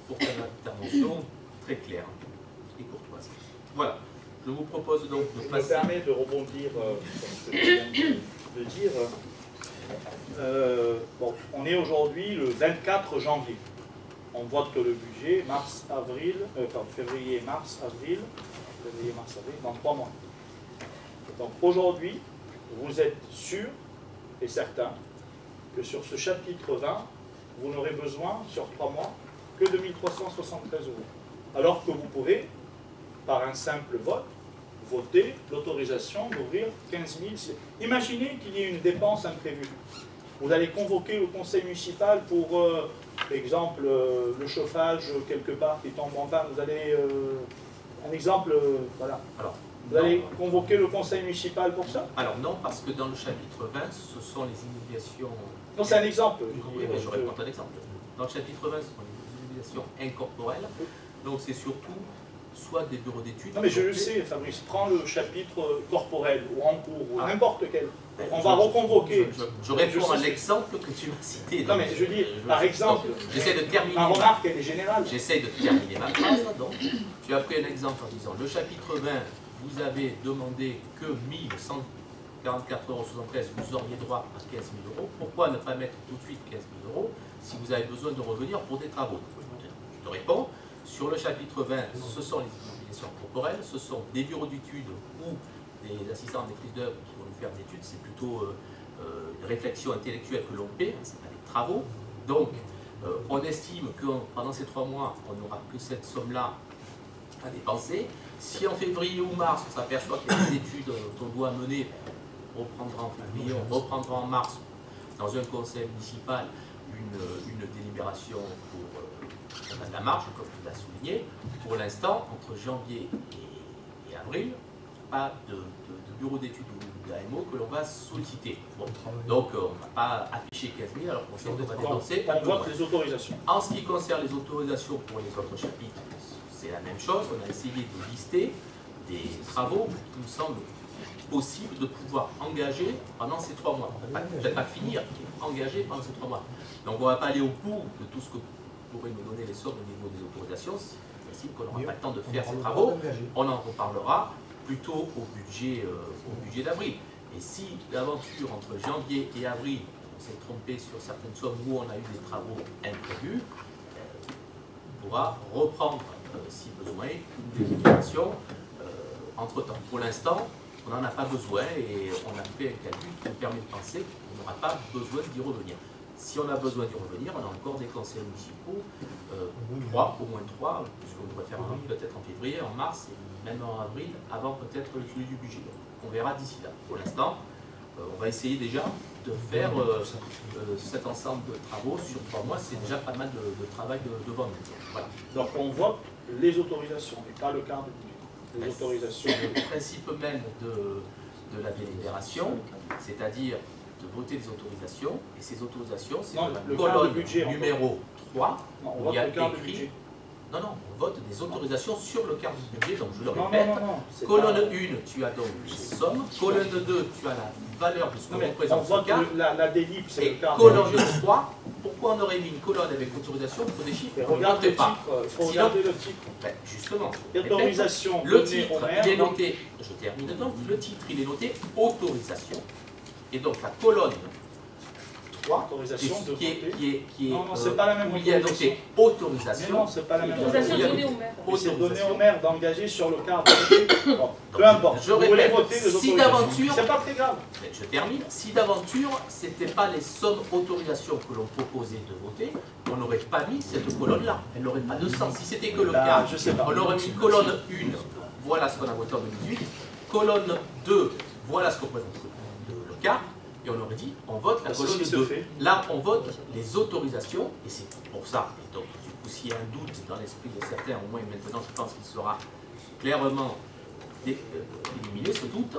pour ta intervention très claire et courtoise. Voilà, je vous propose donc de passer... Je me permets de rebondir sur ce que tu viens de dire. Bon, on est aujourd'hui le 24 janvier. On vote le budget février, mars, avril, dans 3 mois. Donc aujourd'hui, vous êtes sûr et certain que sur ce chapitre 20, vous n'aurez besoin, sur 3 mois, que de 1 373 €. Alors que vous pouvez, par un simple vote, voter l'autorisation d'ouvrir 15 000. Imaginez qu'il y ait une dépense imprévue. Vous allez convoquer le conseil municipal pour, par exemple, le chauffage quelque part qui tombe en panne. Vous allez, un exemple, voilà. Alors, vous allez convoquer le conseil municipal pour ça? Alors non, parce que dans le chapitre 20, ce sont les innovations... Non, c'est un exemple. Oui, mais je réponds à un exemple. Dans le chapitre 20, ce sont les innovations incorporelles. Donc c'est surtout soit des bureaux d'études... Non mais je le sais, Fabrice, prends le chapitre corporel ou en cours ou n'importe quel. On va reconvoquer. Je réponds à l'exemple que tu m'as cité. Non mais je dis, par exemple, j'essaie de terminer... Ma remarque, elle est générale. J'essaie de terminer ma phrase. Donc, tu as pris un exemple en disant, le chapitre 20, vous avez demandé que 1144,73 €, vous auriez droit à 15 000 €. Pourquoi ne pas mettre tout de suite 15 000 € si vous avez besoin de revenir pour des travaux? Je te réponds, sur le chapitre 20, ce sont les immobilisations corporelles, ce sont des bureaux d'études ou des assistants de maîtrise d'œuvre qui vont nous faire des études, c'est plutôt une réflexion intellectuelle que l'on paie, ce n'est pas des travaux. Donc, on estime que pendant ces 3 mois, on n'aura que cette somme-là à dépenser. Si en février ou mars, on s'aperçoit qu'il y a des études qu'on doit mener, on reprendra en février, on reprendra en mars, dans un conseil municipal, une délibération pour de la marge, comme tu l'as souligné. Pour l'instant, entre janvier et avril, pas de bureau d'études ou d'AMO que l'on va solliciter. Bon. Donc, on ne va pas afficher 15 000 alors qu'on sait qu'on va dépenser. On vote les autorisations. En ce qui concerne les autorisations pour les autres chapitres, c'est la même chose. On a essayé de lister des travaux qui nous semblent possible de pouvoir engager pendant ces 3 mois. Peut-être pas finir, mais engager pendant ces 3 mois. Donc on ne va pas aller au bout de tout ce que pourraient nous donner les sommes au niveau des autorisations. C'est possible qu'on n'aura pas le temps de faire ces travaux. On en reparlera plutôt au budget d'avril. Et si l'aventure entre janvier et avril, on s'est trompé sur certaines sommes où on a eu des travaux imprévus, on pourra reprendre, si besoin, une délibération entre-temps. Pour l'instant, on n'en a pas besoin et on a fait un calcul qui nous permet de penser qu'on n'aura pas besoin d'y revenir. Si on a besoin d'y revenir, on a encore des conseils municipaux, 3, au moins 3, puisqu'on devrait faire un peut-être en février, en mars et même en avril, avant peut-être celui du budget. Donc, on verra d'ici là. Pour l'instant, on va essayer déjà de faire cet ensemble de travaux sur 3 mois. C'est déjà pas mal de travail devant nous. Voilà. Donc on vote les autorisations et pas le quart de budget. Les autorisations. C'est le principe même de la délibération, c'est-à-dire de voter les autorisations, et ces autorisations, c'est la colonne numéro 3, non, on où vote il y a le quart écrit... de budget. Non, non, on vote des autorisations sur le quart du budget, donc je le répète. Non, colonne 1, tu as donc les sommes, colonne 2, tu as la valeur de ce que représente ce quart, la délib, c'est le et quart. colonne 3, pourquoi on aurait mis une colonne avec autorisation pour des chiffres qu'on ne Regarde le notait pas? titre, il faut regarder le titre. Ben, justement, Autorisation le donnée titre, au maire, il est non. noté, je termine donc, le titre, il est noté autorisation, et donc la colonne 3, Autorisation de voter. Non, non, où c'est pas la même il y a noté autorisation. Mais non, c'est pas la même Autorisation Il y a donnée noté au maire. C'est donné au maire d'engager sur le quart de budget. Bon, peu importe. Je Vous voulez répète, voter les si autorisations. d'aventure, C'est pas très grave. je termine, si d'aventure, ce n'était pas les sommes autorisations que l'on proposait de voter, on n'aurait pas mis cette colonne-là. Elle n'aurait pas de sens. Si c'était que le cas, je sais pas. on aurait mis colonne 1, voilà ce qu'on a voté en 2018, colonne 2, voilà ce qu'on représente le quart, et on aurait dit on vote la C'est ce colonne qui se 2. fait. Là, on vote les autorisations, et c'est pour ça. Et donc, du coup, s'il y a un doute dans l'esprit de certains, au moins maintenant, je pense qu'il sera clairement éliminé, ce doute.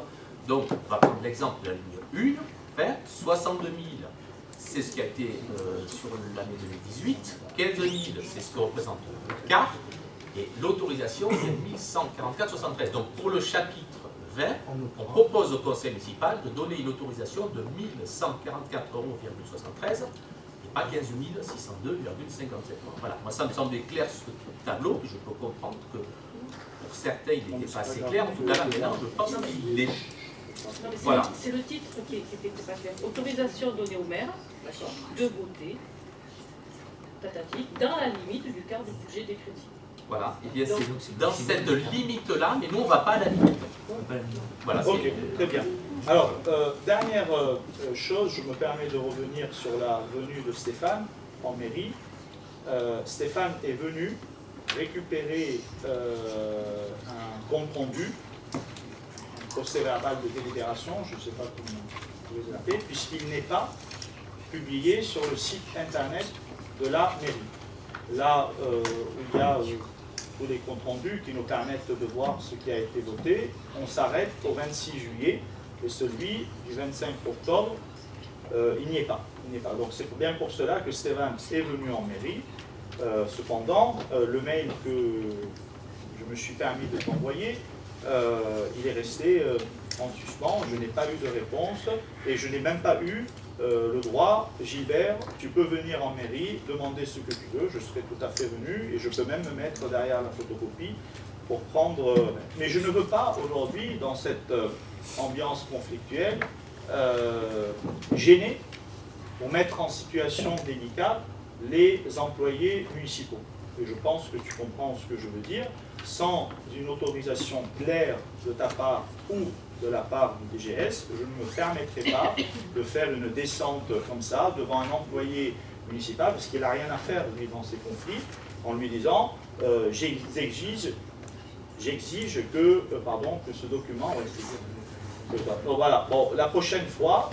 Donc, on va prendre l'exemple de la ligne 1, faire 62 000, c'est ce qui a été sur l'année 2018, 15 000, c'est ce que représente le quart, et l'autorisation, c'est 1144,73. Donc, pour le chapitre 20, on propose au conseil municipal de donner une autorisation de 1144,73 € et pas 15 602,57 €. Voilà, moi ça me semblait clair ce tableau, je peux comprendre que pour certains il n'était pas assez clair, en tout cas là maintenant je pense qu'il l'est. Non, mais Voilà. c'est le titre qui n'était pas clair. Autorisation donnée au maire, d'accord, de voter, tatati, dans la limite du quart du budget des crédits. Voilà, et bien c'est dans cette limite-là, mais nous on ne va pas à la limite. Voilà, Ok, très bien. Alors, dernière chose, je me permets de revenir sur la venue de Stéphane en mairie. Stéphane est venu récupérer un compte-rendu, un procès-verbal de délibération, je ne sais pas comment vous les appelez, puisqu'il n'est pas publié sur le site internet de la mairie. Là où il y a tous les comptes rendus qui nous permettent de voir ce qui a été voté, on s'arrête au 26 juillet et celui du 25 octobre, il n'y est pas. Donc c'est bien pour cela que Stéphane est venu en mairie. Cependant, le mail que je me suis permis de t'envoyer, il est resté en suspens, je n'ai pas eu de réponse et je n'ai même pas eu le droit. Gilbert, tu peux venir en mairie, demander ce que tu veux, je serai tout à fait venu et je peux même me mettre derrière la photocopie pour prendre... mais je ne veux pas aujourd'hui, dans cette ambiance conflictuelle, gêner ou mettre en situation délicate les employés municipaux. Et je pense que tu comprends ce que je veux dire. Sans une autorisation claire de ta part ou de la part du DGS, je ne me permettrai pas de faire une descente comme ça devant un employé municipal, parce qu'il n'a rien à faire lui dans ces conflits, en lui disant j'exige que ce document... Donc voilà, bon, la prochaine fois,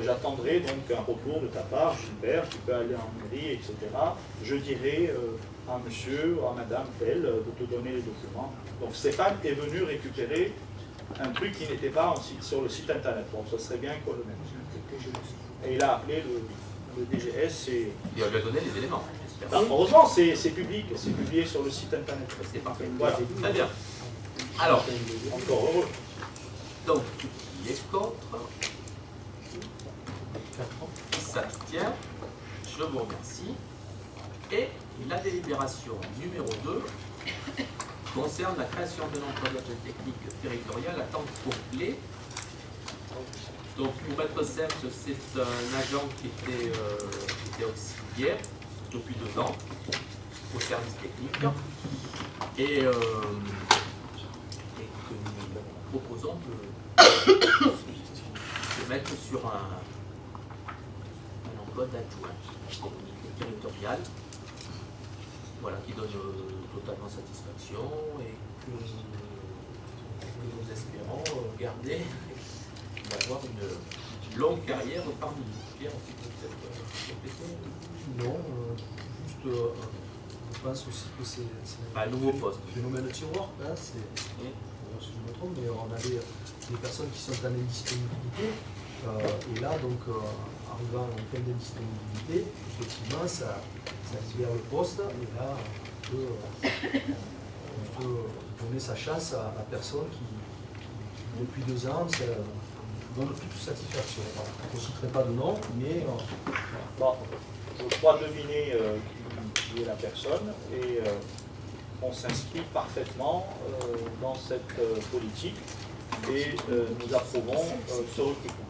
j'attendrai donc un retour de ta part, Gilbert, tu peux aller en mairie, etc. Je dirai à monsieur ou à madame telle de te donner les documents. Donc Stéphane est venu récupérer un truc qui n'était pas sur le site internet. Bon, ça serait bien qu'on le mette. Et il a appelé le DGS et... Et on lui a donné les éléments. Ben, heureusement, c'est public, c'est publié sur le site internet. C'est parfait. Voilà. Très bien. Alors, Encore heureux. donc, qui est contre? Qui s'abstient? Je vous remercie. Et la délibération numéro 2 concerne la création d'un emploi d'agent technique territorial à temps complet. Donc, pour être simple, c'est un agent qui était auxiliaire depuis 2 ans au service technique et que nous proposons de mettre sur un emploi d'adjoint technique territorial, voilà, qui donne totalement satisfaction et que nous espérons garder et avoir une longue carrière parmi nous. Pierre, tu peux peut-être compléter? Non, juste, je pense aussi que c'est Un nouveau poste. phénomène de tiroir, hein, si je me trompe, mais on avait des personnes qui sont en indisponibilité, et là, donc, arrivant en fin d'indisponibilité, effectivement, ça libère le poste, et là, on peut donner sa chance à la personne qui depuis 2 ans, ça donne toute satisfaction. Voilà. Je ne citerai pas de nom, mais... Bon, je crois deviner qui est la personne et on s'inscrit parfaitement dans cette politique et nous approuvons ce recrutement.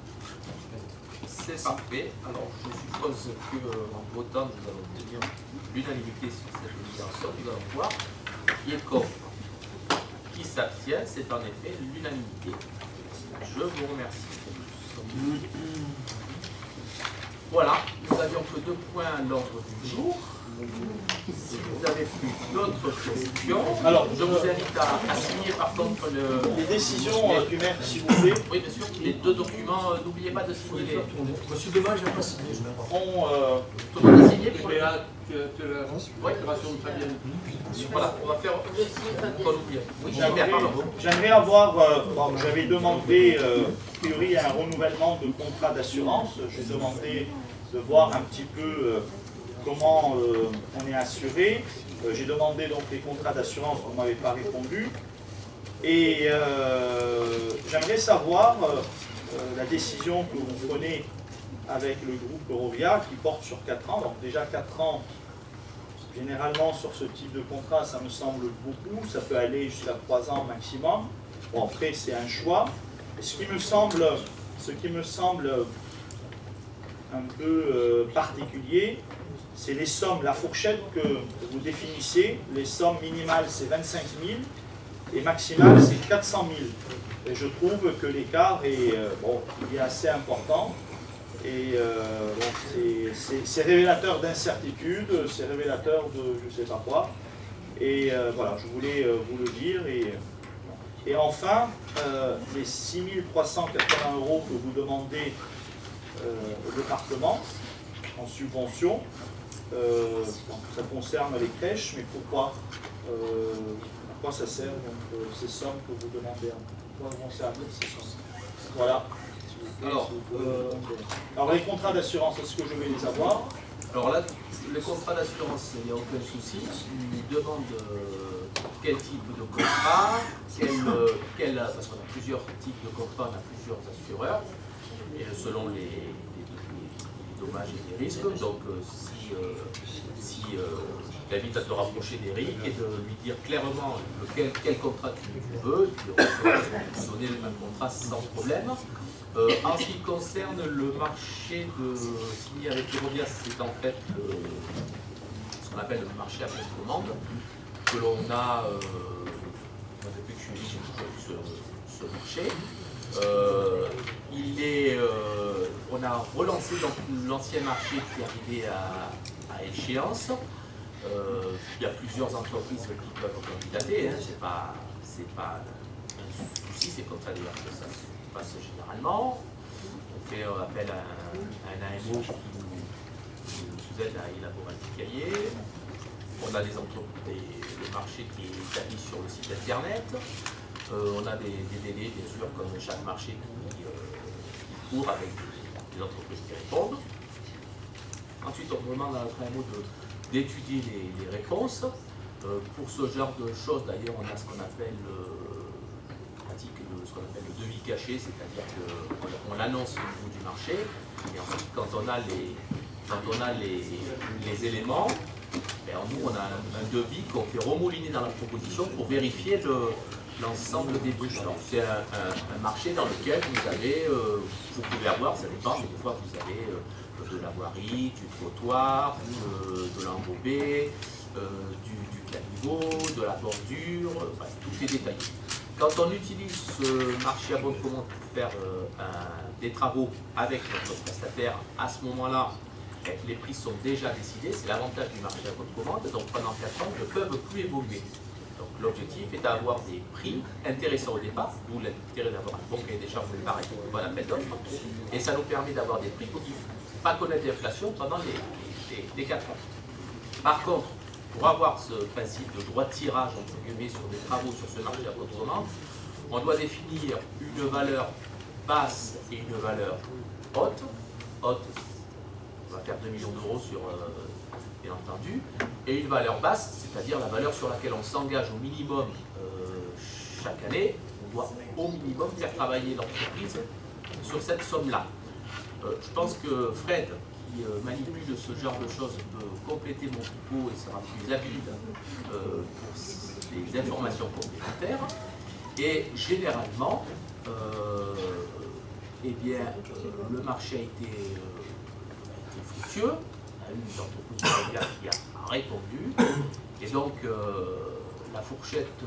C'est parfait. Alors, je suppose qu'en votant, nous allons obtenir l'unanimité sur cette délibération. Nous allons voir qui est contre. Qui s'abstient, c'est en effet l'unanimité. Je vous remercie. Voilà, nous avions que 2 points à l'ordre du jour. Si vous n'avez plus d'autres questions, alors je vous invite à signer par contre les décisions du maire, s'il vous plaît. Oui, bien sûr, les deux documents, n'oubliez pas de signer les. Monsieur Demain, je n'ai pas signé, je n'ai pas. Tout le monde a signé pour Tu as la déclaration de Fabienne. Voilà, on va faire. Oui, J'aimerais avoir, bon, j'avais demandé, a priori, un renouvellement de contrat d'assurance. J'ai demandé de voir un petit peu comment on est assuré. J'ai demandé donc les contrats d'assurance, vous ne m'avez pas répondu. Et j'aimerais savoir la décision que vous prenez avec le groupe Eurovia qui porte sur 4 ans. Donc déjà 4 ans, généralement sur ce type de contrat, ça me semble beaucoup. Ça peut aller jusqu'à 3 ans maximum. Bon, après, c'est un choix. Et ce qui me semble un peu particulier, c'est les sommes, la fourchette que vous définissez. Les sommes minimales, c'est 25 000 et maximales, c'est 400 000. Et je trouve que l'écart est, il est assez important. Et c'est révélateur d'incertitude, c'est révélateur de je ne sais pas quoi. Et voilà, je voulais vous le dire. Et enfin, les 6 380 € que vous demandez au département en subvention, ça concerne les crèches, mais pourquoi à quoi ça sert donc, ces sommes que vous demandez? À quoi vont servir ces sommes? Voilà. Alors les contrats d'assurance, est-ce que je vais les avoir? Alors là, les contrats d'assurance, il n'y a aucun souci. Ils demandent quel type de contrat, parce qu'on a plusieurs types de contrats, on a plusieurs assureurs, et selon les dommages et les risques. Donc si t'invite à te rapprocher d'Eric et de lui dire clairement quel contrat tu veux, tu peux donner le même contrat sans problème. En ce qui concerne le marché de signer avec Eurovia, c'est en fait ce qu'on appelle le marché à commande, que l'on a, depuis que je suis ici, j'ai toujours vu ce marché. On a relancé l'ancien marché qui arrivait à échéance. Il y a plusieurs entreprises qui peuvent candidater, hein. C'est pas un souci, c'est comme ça d'ailleurs que ça se passe généralement. On fait appel à un AMO qui nous aide à élaborer un petit cahier. On a des entreprises, le marché qui est établi sur le site internet. On a des délais, bien sûr, comme chaque marché qui court avec des entreprises qui répondent. Ensuite, on demande à notre AMO d'étudier les réponses. Pour ce genre de choses, d'ailleurs, on a ce qu'on appelle le devis caché, c'est-à-dire qu'on l'annonce au niveau du marché, et ensuite, quand on a les éléments, nous, on a un devis qu'on fait remouliner dans la proposition pour vérifier l'ensemble des bûches. C'est un marché dans lequel vous pouvez avoir, ça dépend, mais des fois vous avez de la voirie, du trottoir, de l'enrobé, du caniveau, de la bordure, tout est détaillé. Quand on utilise ce marché à bonne commande pour faire des travaux avec notre prestataire, à ce moment-là, les prix sont déjà décidés, c'est l'avantage du marché à bonne commande, donc pendant 4 ans, ils ne peuvent plus évoluer. Donc l'objectif est d'avoir des prix intéressants au départ, d'où l'intérêt d'avoir un bon cahier des charges de pareil, un bon appel d'offres, et ça nous permet d'avoir des prix qui ne vont pas connaître l'inflation pendant les 4 ans. Par contre, pour avoir ce principe de droit de tirage entre guillemets sur des travaux sur ce marché à bonne commande, on doit définir une valeur basse et une valeur haute. Haute, on va faire 2 millions d'euros sur, bien entendu, et une valeur basse, c'est-à-dire la valeur sur laquelle on s'engage au minimum chaque année. On doit au minimum faire travailler l'entreprise sur cette somme-là. Je pense que Fred, qui manipule ce genre de choses, peut compléter mon propos et sera plus habile pour les informations complémentaires. Et généralement, le marché a été fructueux. On a eu une entreprise qui a répondu. Et donc, la fourchette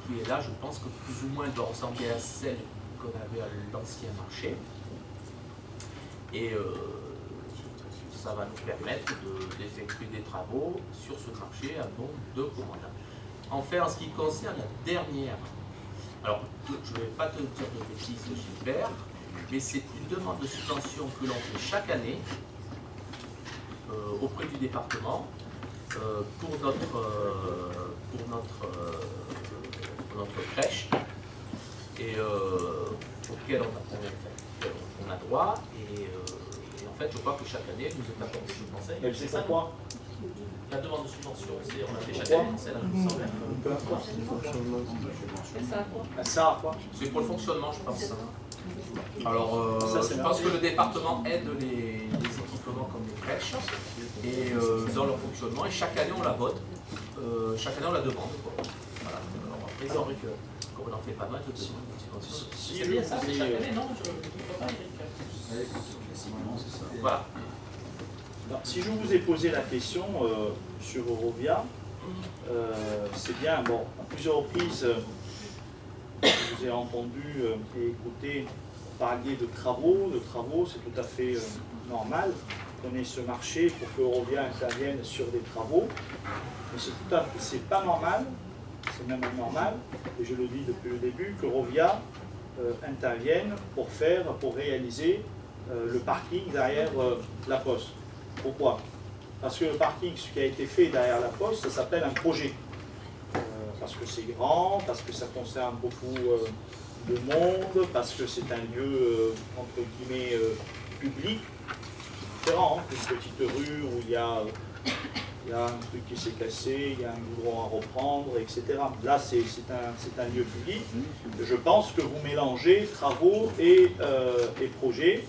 qui est là, je pense que plus ou moins elle doit ressembler à celle qu'on avait à l'ancien marché. Et ça va nous permettre d'effectuer des travaux sur ce marché à nom de commandant. Enfin, en ce qui concerne la dernière, alors je ne vais pas te dire de bêtises, Gilbert, mais c'est une demande de subvention que l'on fait chaque année auprès du département pour notre crèche et auquel on a droit et en fait je crois que chaque année nous est accordé ce conseil. Mais c'est ça quoi? La demande de subvention, on l'a fait chaque année, c'est la Ça à quoi? C'est pour le fonctionnement, je pense. Alors, je pense que le département aide les équipements comme les crèches et dans leur fonctionnement, et chaque année on la vote, chaque année on la demande. Voilà. Alors après, c'est vrai que comme on en fait pas mal de demandes de subvention. C'est bien ça, c'est chaque année, non? Je ne comprends pas, Eric. Voilà. Alors, si je vous ai posé la question sur Eurovia, c'est bien, bon, à plusieurs reprises, je vous ai entendu et écouté parler de travaux. De travaux, c'est tout à fait normal. On connaît ce marché pour que Eurovia intervienne sur des travaux. Mais c'est pas normal, c'est même anormal, et je le dis depuis le début, que Eurovia intervienne pour réaliser le parking derrière la Poste. Pourquoi? Parce que le parking, ce qui a été fait derrière la Poste, ça s'appelle un projet. Parce que c'est grand, parce que ça concerne beaucoup de monde, parce que c'est un lieu, entre guillemets, public. Différent qu'une petite rue où il y a un truc qui s'est cassé, il y a un goudron à reprendre, etc. Là, c'est un lieu public. Je pense que vous mélangez travaux et projets.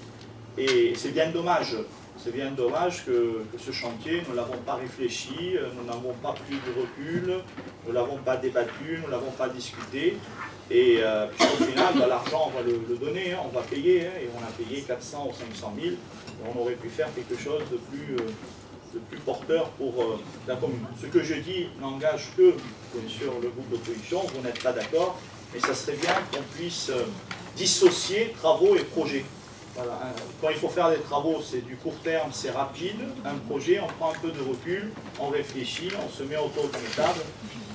Et c'est bien dommage. C'est bien dommage que ce chantier, nous ne l'avons pas réfléchi, nous n'avons pas pris de recul, nous ne l'avons pas débattu, nous ne l'avons pas discuté. Et au final, bah, l'argent, on va le donner, hein, on va payer, hein, et on a payé 400 ou 500 000. Et on aurait pu faire quelque chose de plus porteur pour la commune. Ce que je dis n'engage que, bien sûr, le groupe d'opposition, vous n'êtes pas d'accord, mais ça serait bien qu'on puisse dissocier travaux et projets. Voilà. Quand il faut faire des travaux, c'est du court terme, c'est rapide. Un projet, on prend un peu de recul, on réfléchit, on se met autour d'une table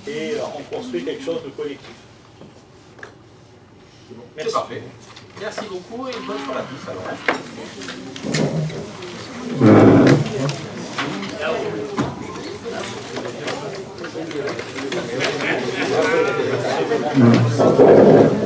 et on construit quelque chose de collectif. Merci. C'est parfait. Merci beaucoup et bonne soirée à tous alors.